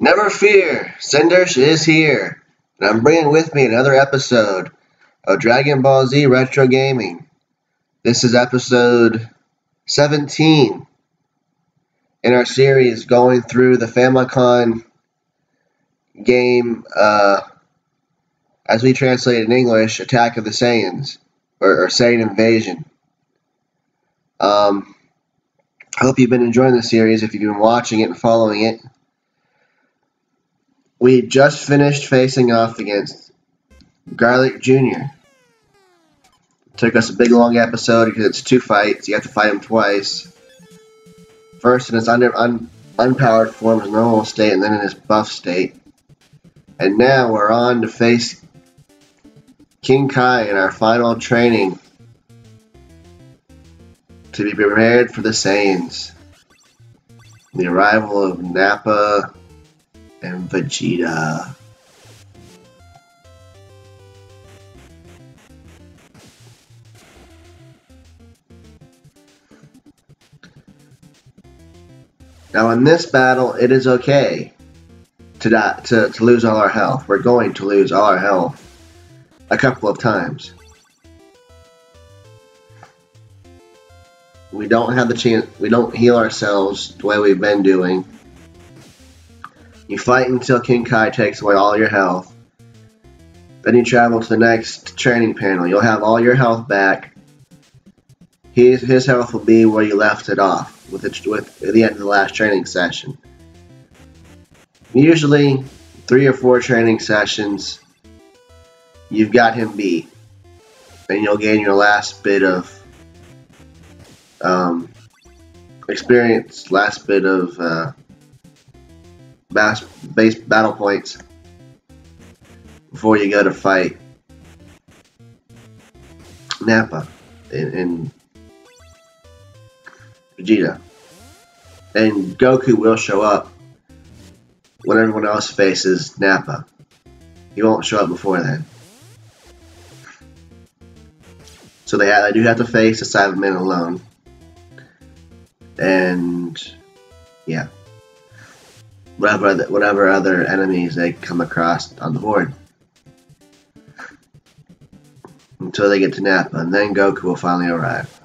Never fear, Cindersh is here, and I'm bringing with me another episode of Dragon Ball Z Retro Gaming. This is episode 17 in our series going through the Famicom game, as we translate it in English, Attack of the Saiyans, or Saiyan Invasion. I hope you've been enjoying the series if you've been watching it and following it. We just finished facing off against Garlic Jr. Took us a big long episode because it's two fights. You have to fight him twice. First in his unpowered form, his normal state, and then in his buff state. And now we're on to face King Kai in our final training to be prepared for the Saiyans. The arrival of Nappa and Vegeta. Now in this battle, it is okay to lose all our health. We're going to lose all our health a couple of times. We don't have the chance, we don't heal ourselves the way we've been doing. You fight until King Kai takes away all your health. Then you travel to the next training panel. You'll have all your health back. His health will be where you left it off with the end of the last training session. Usually 3 or 4 training sessions, you've got him beat. And you'll gain your last bit of experience, last bit of base battle points before you go to fight Nappa and Vegeta. And Goku will show up when everyone else faces Nappa. He won't show up before then. So they do have to face the Cybermen alone. And yeah. Whatever other enemies they come across on the board. Until they get to Nappa, and then Goku will finally arrive.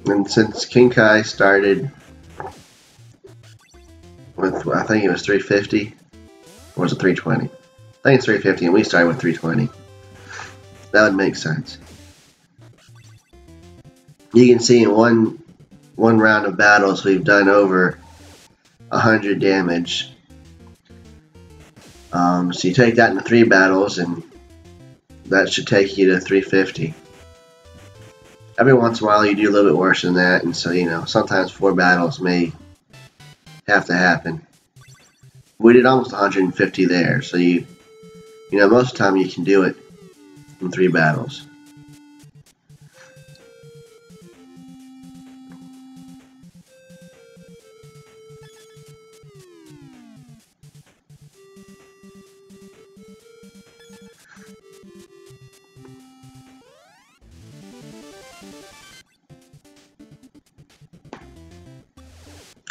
And since King Kai started with, I think it was 350, or was it 320? I think it's 350, and we started with 320. That would make sense. You can see in one round of battles we've done over 100 damage. So you take that into 3 battles, and that should take you to 350. Every once in a while you do a little bit worse than that, and so, you know, sometimes 4 battles may have to happen. We did almost 150 there, so you know, most of the time you can do it in 3 battles.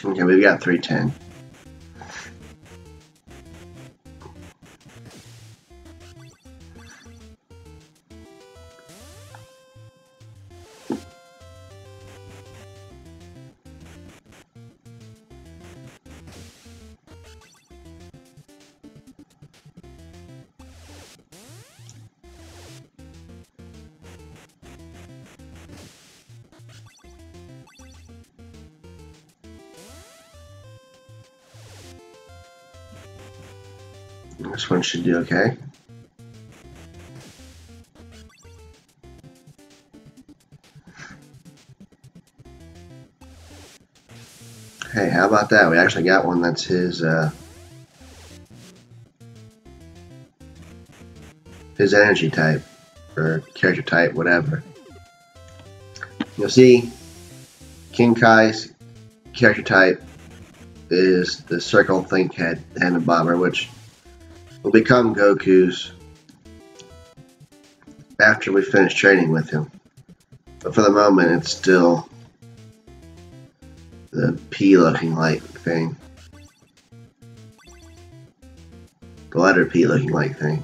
Okay, we've got 310. This one should do okay. Hey, how about that? We actually got one that's his his energy type, or character type, whatever. You'll see King Kai's character type is the circle think head and bomber, which will become Goku's after we finish training with him. But for the moment, it's still the P looking like thing. The letter P looking like thing.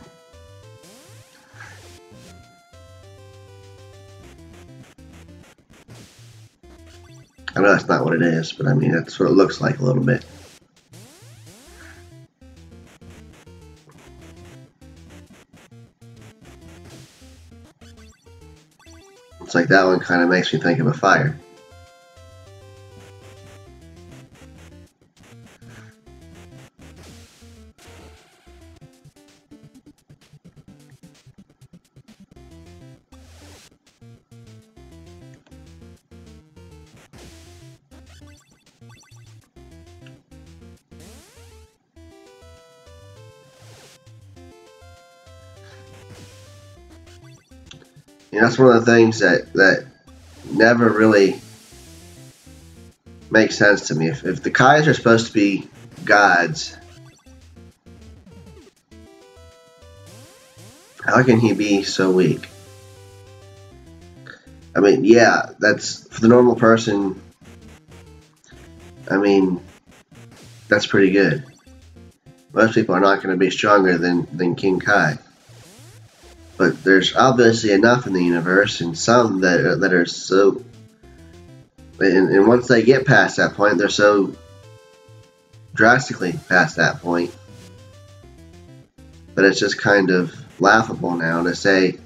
I know that's not what it is, but I mean, that's what it looks like a little bit. It's like that one kind of makes me think of a fire. You know, that's one of the things that never really makes sense to me. If the Kais are supposed to be gods, how can he be so weak? I mean, yeah, that's for the normal person. I mean, that's pretty good. Most people are not going to be stronger than King Kai. But there's obviously enough in the universe, and some that are so. And once they get past that point, they're so drastically past that point. But it's just kind of laughable now to say,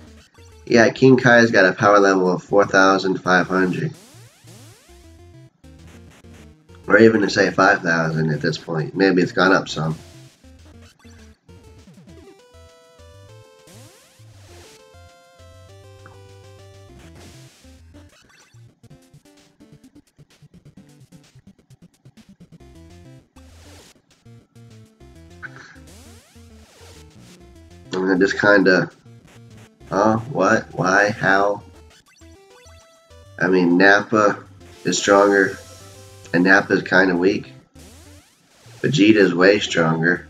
yeah, King Kai's got a power level of 4,500. Or even to say 5,000 at this point. Maybe it's gone up some. And then just kind of, what, why, how? I mean, Nappa is stronger, and Nappa is kind of weak. Vegeta is way stronger,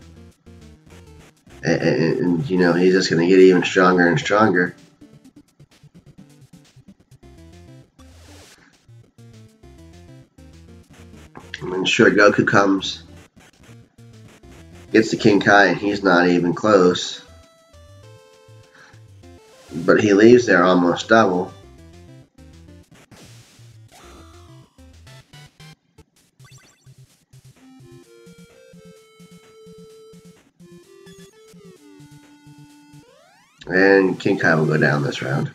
and you know, he's just going to get even stronger and stronger. I mean, sure, Goku comes, gets to King Kai, and he's not even close. But he leaves there almost double. And King Kai will go down this round.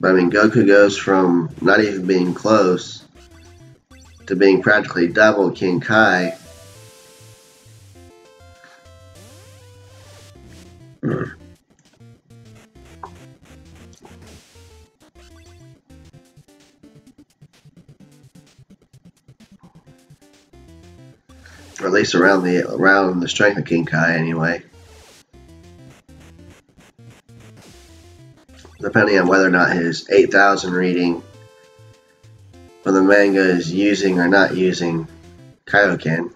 But I mean, Goku goes from not even being close to being practically double King Kai. Or at least around the strength of King Kai anyway. Depending on whether or not his 8,000 reading from the manga is using or not using Kaioken.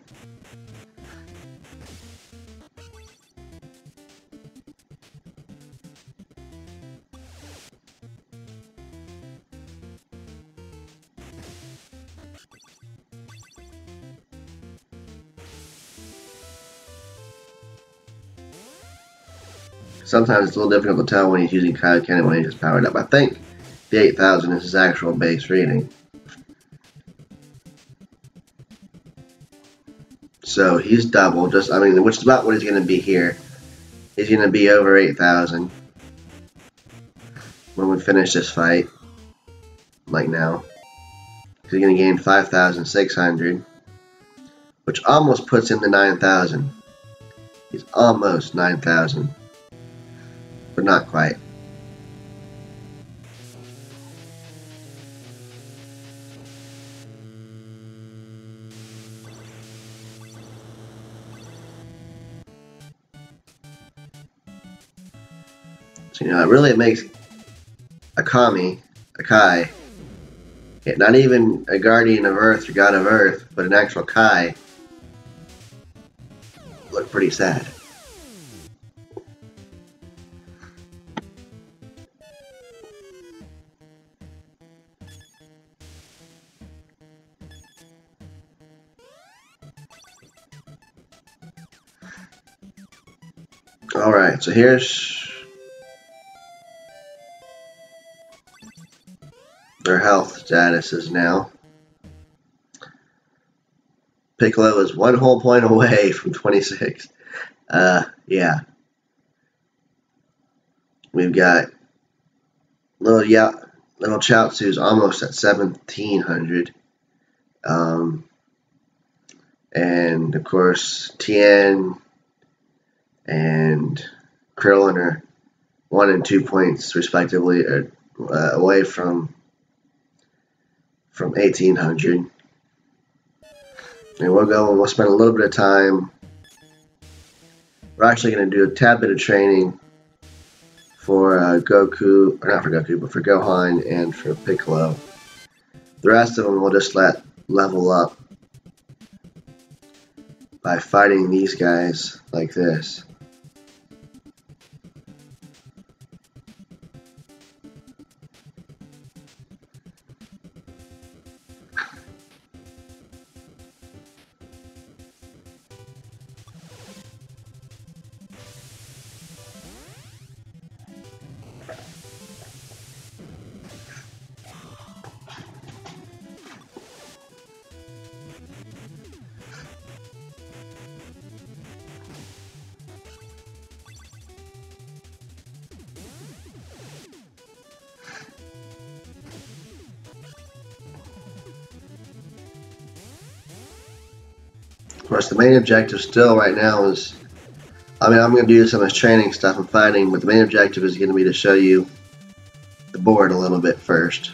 Sometimes it's a little difficult to tell when he's using Kaioken and when he's just powered up. I think the 8,000 is his actual base reading. So he's double, which is about what he's going to be here. He's going to be over 8,000 when we finish this fight, like now. He's going to gain 5,600, which almost puts him to 9,000. He's almost 9,000. But not quite. So, it really makes a Kai, yeah, not even a guardian of Earth or god of Earth, but an actual Kai, look pretty sad. Alright, so here's their health statuses now. Piccolo is 1 whole point away from 26. Yeah. We've got little Chaozu's almost at 1700. And of course Tien and Krillin are 1 and 2 points respectively away from 1800. And we'll spend a little bit of time. We're actually going to do a tad bit of training for Goku, or not for Goku, but for Gohan and for Piccolo. The rest of them we'll just let level up by fighting these guys like this. Of course, the main objective still right now is, I'm going to do some of this training stuff and fighting, but the main objective is going to be to show you the board a little bit first.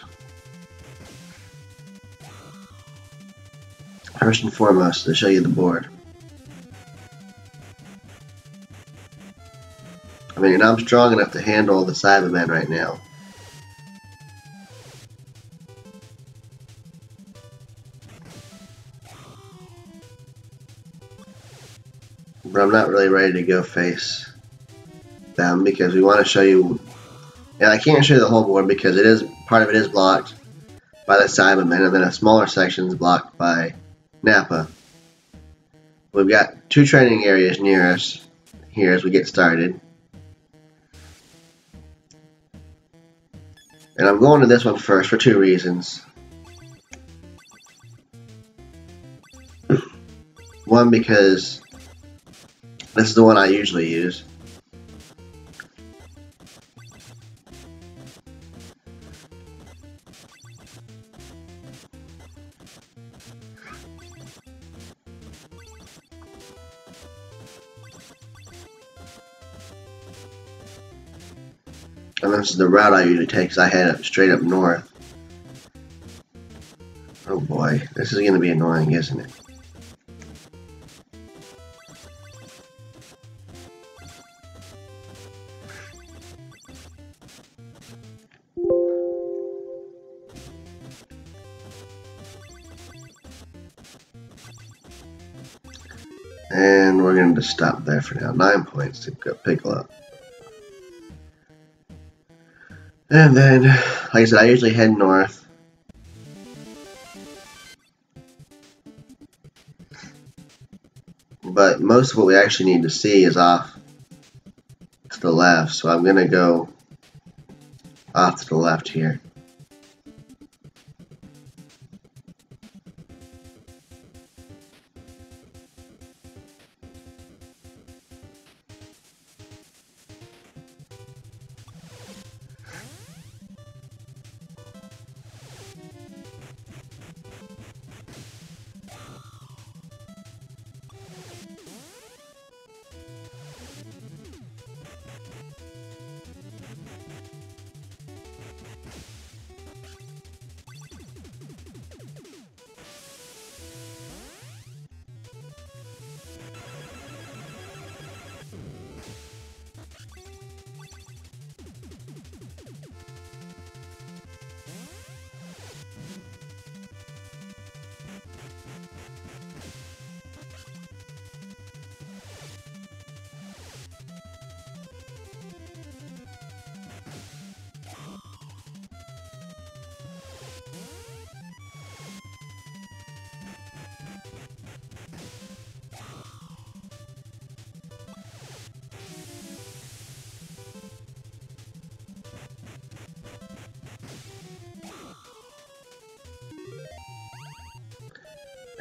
First and foremost, to show you the board. I'm strong enough to handle the Cybermen right now. But I'm not really ready to go face them because we want to show you, and I can't show you the whole board because part of it is blocked by the Cybermen, and then a smaller section is blocked by Nappa. We've got 2 training areas near us here as we get started. And I'm going to this one first for 2 reasons. One, because this is the one I usually use. And this is the route I usually take because I head straight up north. Oh boy, this is going to be annoying, isn't it? And we're going to stop there for now. 9 points to go Piccolo. And then, like I said, I usually head north. But most of what we actually need to see is off to the left. So I'm going to go off to the left here.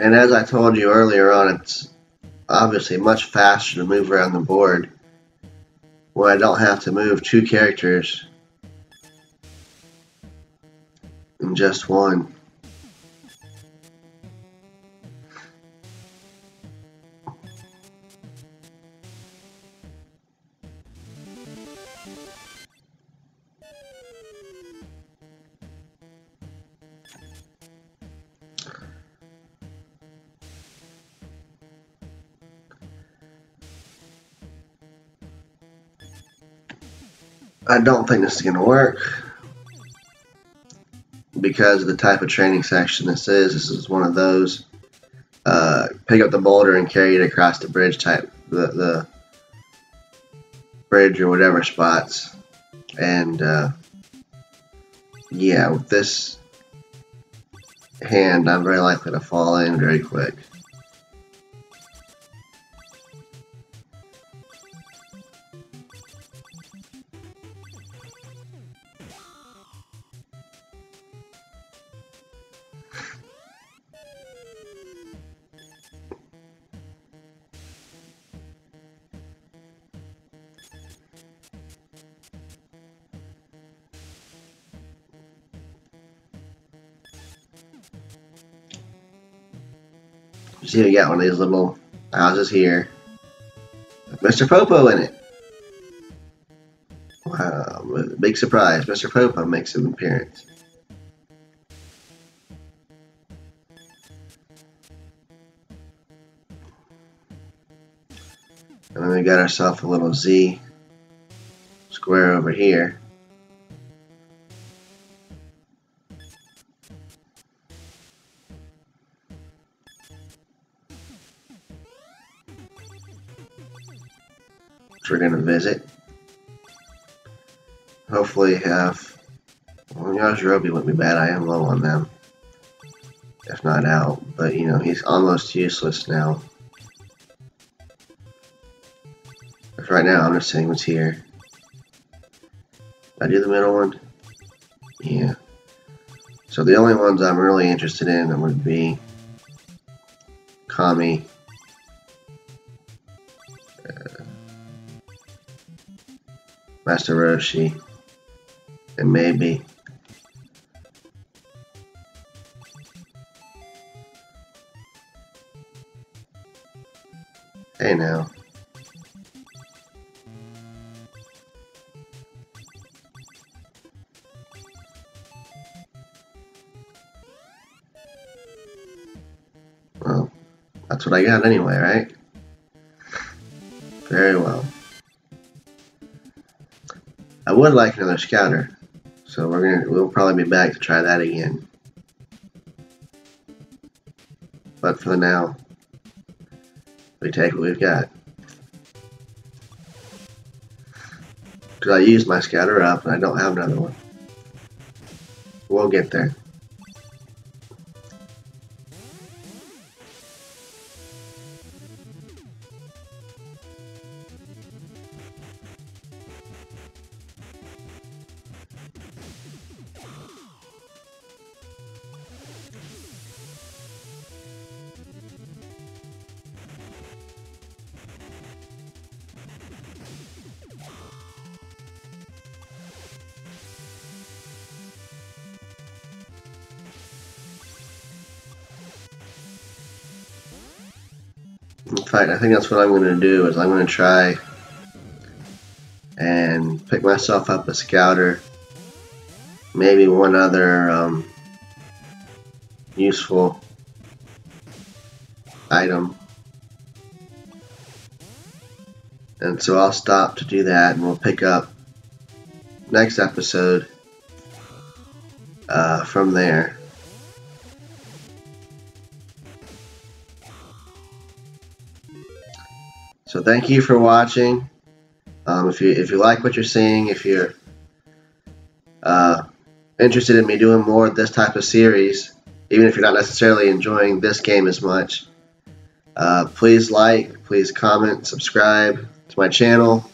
And as I told you earlier on, it's obviously much faster to move around the board when I don't have to move two characters in just one. I don't think this is going to work because of the type of training section this is. This is one of those pick up the boulder and carry it across the bridge type, the bridge or whatever spots. And yeah, with this hand, I'm very likely to fall in very quick. You see, we got one of these little houses here. Mr. Popo in it. Wow, big surprise. Mr. Popo makes an appearance. And then we got ourselves a little Z square over here. We're going to visit. Hopefully have... Well, Yajirobe wouldn't be bad. I am low on them. If not out. But, you know, he's almost useless now. But right now, I'm just saying what's here. Did I do the middle one? Yeah. So the only ones I'm really interested in would be Kami, Master Roshi, and maybe hey now. Well, that's what I got anyway, right? Very well. I would like another scouter, so we'll probably be back to try that again. But for now, we take what we've got. Because I used my scouter up and I don't have another one. We'll get there. In fact, I think that's what I'm going to do, is I'm going to try and pick myself up a scouter, maybe one other useful item. And so I'll stop to do that, and we'll pick up next episode from there. So thank you for watching. If you like what you're seeing, if you're interested in me doing more of this type of series, even if you're not necessarily enjoying this game as much, Please like, please comment, subscribe to my channel.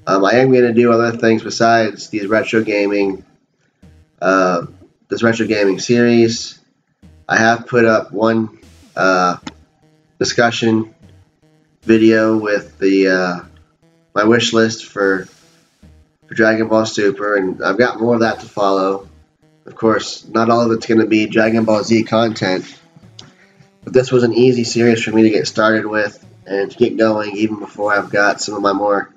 I am going to do other things besides these retro gaming, this retro gaming series. I have put up one discussion video with the my wish list for Dragon Ball Super, and I've got more of that to follow. Of course, not all of it's going to be Dragon Ball Z content, but this was an easy series for me to get started with and to get going even before I've got some of my more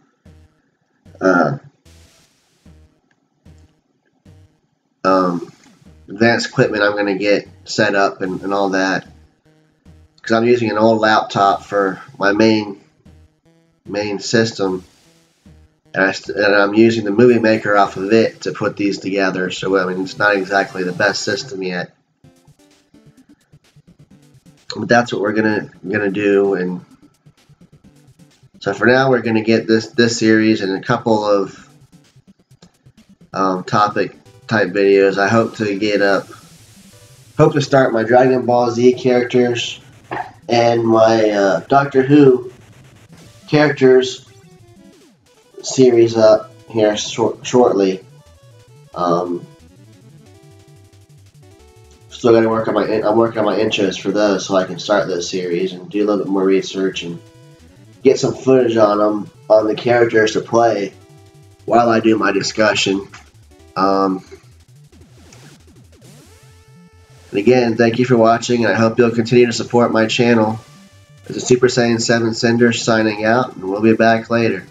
advanced equipment I'm going to get set up and all that, because I'm using an old laptop for my main system, and I'm using the Movie Maker off of it to put these together. So I mean, it's not exactly the best system yet, but that's what we're gonna do. And so for now, we're gonna get this series and a couple of topic type videos. I hope to start my Dragon Ball Z characters and my Doctor Who characters series up here shortly. Still got to work on I'm working on my intros for those, so I can start those series and do a little bit more research and get some footage on them, on the characters to play while I do my discussion. And again, thank you for watching, and I hope you'll continue to support my channel. This is Super Saiyan 7 Cinder signing out, and we'll be back later.